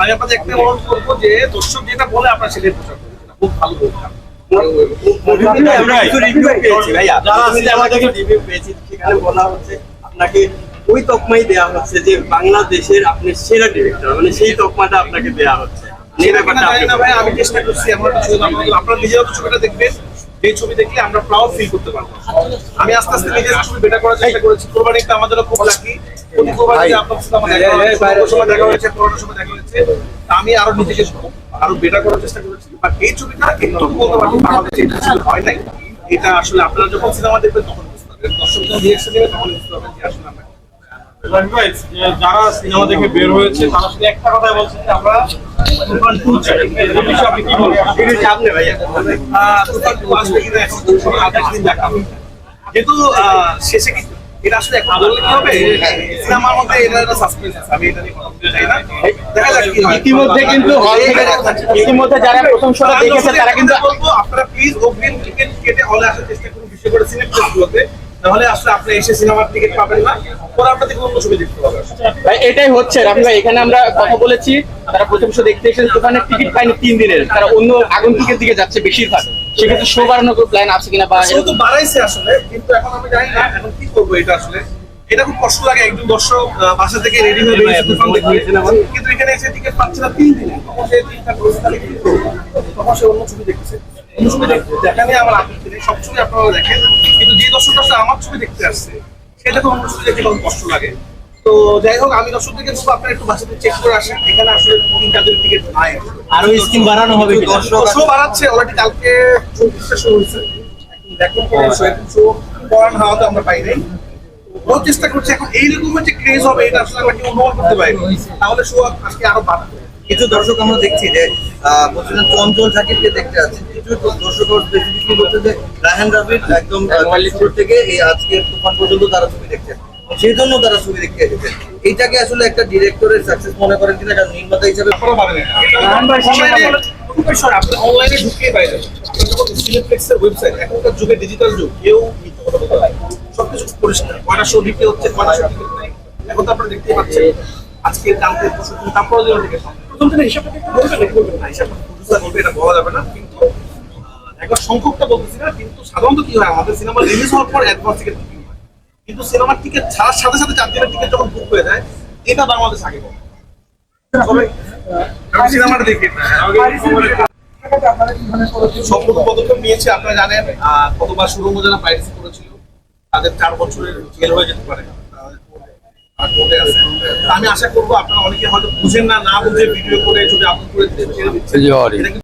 আমি আপনাদের একটা অনুরোধ করবো যে দর্শক যেটা বলে আপনার সেটাই প্রচার করবেন, খুব ভালো বলবেন। আমরা কিছু রিভিউ পেয়েছি ভাইয়া, আমাদেরকে রিভিউ পেয়েছি, সেখানে বলা হচ্ছে আপনাকে ওই তকমাই দেওয়া হচ্ছে যে বাংলাদেশের আপনি সেরা ডিরেক্টর, মানে সেই তকমাটা আপনাকে দেওয়া হচ্ছে। ভাই আমি চেষ্টা করছি আপনারা নিজেরা তো ছবিটা দেখবেন, এই ছবি দেখলে আমরা প্রাউড ফিল করতে পারবো। আমি আস্তে আস্তে নিজের ছবি বেটা করার চেষ্টা করেছি। কোরবানিটা আমাদেরও খুব লাকি, প্রতি কোরবানিতে আপনার সাথে আমার দেখা হয়েছে, করোনার সময় দেখা হয়েছে। আমি আরো নিজেকে আরো বেটা করার চেষ্টা করেছি। আর এই ছবিটা একটু বলতে পারবো বাংলাদেশে এটা ছিল হয় নাই। এটা আসলে আপনারা যখন সিনেমা দেখবেন তখন বুঝতে পারবেন, দর্শকরা রিঅ্যাকশন দেবে তখন বুঝতে পারবেন যে আসলে আমরা যারা সিনেমা দেখে বের হয়েছে তারা শুধু একটা কথাই বলছে যে আমরা তুফান 2 চাই। এই বিষয়ে আপনি কি বলবেন? এটা সামনে ভাইয়া তুফান 2 আসবে কিনা এখন আগামী দিন দেখা হবে। কিন্তু শেষে কি এটা আসলে এখন বললে কি হবে, সিনেমার মধ্যে এটা একটা সাসপেন্স আছে, আমি এটা নিয়ে কথা বলতে চাই না। দেখা যাক কি হয়। ইতিমধ্যে কিন্তু হল থেকে ইতিমধ্যে যারা প্রথম শোটা দেখেছে তারা কিন্তু বলবো আপনারা প্লিজ অগ্রিম টিকিট কেটে হলে আসার চেষ্টা করুন, বিশেষ করে সিনেপ্লেক্সগুলোতে। নাহলে আসলে আপনি এসে সিনেমার টিকিট পাবেন না, পরে আপনাদের অন্য ছবি দেখতে হবে। ভাই এটাই হচ্ছে রাফি ভাই, এখানে আমরা কথা বলেছি তারা প্রথম শো দেখতে এসেছে, দোকানের টিকিট পায়নি 3 দিনের, তারা অন্য আগন্তুকের দিকে যাচ্ছে বেশিরভাগ। সেক্ষেত্রে শো বাড়ানোর কোনো প্ল্যান আছে কিনা বা শো তো বাড়াইছে আসলে, কিন্তু এখন আমি জানি না এখন কি করবো। এটা আসলে এটা খুব কষ্ট লাগে, একজন দর্শক বাসা থেকে রেডি হয়ে বেরিয়েছে তুফান দেখতে, কিন্তু এখানে এসে টিকিট পাচ্ছে না 3 দিনে। তখন সে চিন্তা করছে তাহলে কি করবো, তখন সে অন্য ছবি দেখতেছে। অন্য ছবি দেখা নিয়ে আমার আপত্তি নেই, সব ছবি আপনারা দেখেন, কিন্তু যে দর্শক আসলে আমার ছবি দেখতে আসছে সেটা তো অন্য ছবি দেখতে তখন কষ্ট লাগে। তো যাই হোক, আমি দর্শকদেরকে বলবো আপনারা একটু বাসাতে চেক করে আসেন, এখানে আসলে 3-4 দিনের টিকিট নাই। আরো স্কিম বাড়ানো হবে, দর্শক শো বাড়াচ্ছে অলরেডি, কালকে 34টা শো হয়েছে। দেখুন শো করান হাওয়াতে আমরা পাই নাই, বহুত চেষ্টা করছি। এখন এইরকমের যে ক্রেজ হবে এটা আসলে আমরা কি অনুমান করতে পারি, তাহলে শো আজকে আরো বাড়বে। কিছু দর্শক আমরা দেখছি যে বলছিলেন চঞ্চল সাকিবকে দেখতে আছে, কিছু দর্শক স্পেসিফিকলি বলছে যে রায়হান রাফির একদম শুরু থেকে এই আজকে তুফান পর্যন্ত তারা ছবি দেখছে, সেই জন্য তারা ছবি দেখতে এসেছে। এইটাকে আসলে একটা ডিরেক্টরের সাকসেস মনে করেন কিনা, একটা নির্মাতা হিসেবে? আপনি অনলাইনে ঢুকতেই পারেন, সিনেপ্লেক্সের ওয়েবসাইট, এখনকার যুগে ডিজিটাল যুগ, কেউ মিথ্যা কথা বলতে পারে না। সবকিছু পরিষ্কার, কয়টা শো দিতে হচ্ছে, কয়টা শো দিতে নাই, এখন তো আপনারা দেখতেই পাচ্ছেন। আজকে কালকে তারপরে দিন থেকে প্রথম দিনে হিসাবটা একটু বলবেন নাকি বলবেন না, হিসাবটা প্রডিউসার বলবে, এটা বলা যাবে না। কিন্তু একবার সংখ্যকটা বলতেছি না, কিন্তু সাধারণত কি হয় আমাদের সিনেমা রিলিজ হওয়ার পর অ্যাডভান্স টিকিট বুকিং হয়, কিন্তু সিনেমার টিকিট ছাড়ার সাথে সাথে 4 দিনের টিকিট যখন বুক হয়ে যায়, এটা বাংলাদেশ আগে বলে সিনেমাটা দেখি সম্পূর্ণ পদক্ষেপ নিয়েছে। আপনারা জানেন কতবার সুরঙ্গ যারা পাইরেসি করেছিল তাদের 4 বছরের জেল হয়ে যেতে পারে। আমি আশা করবো আপনারা অনেকে হয়তো বুঝেন না, বুঝে ভিডিও করে ছবি আপলোড করে ছেড়ে দিচ্ছেন।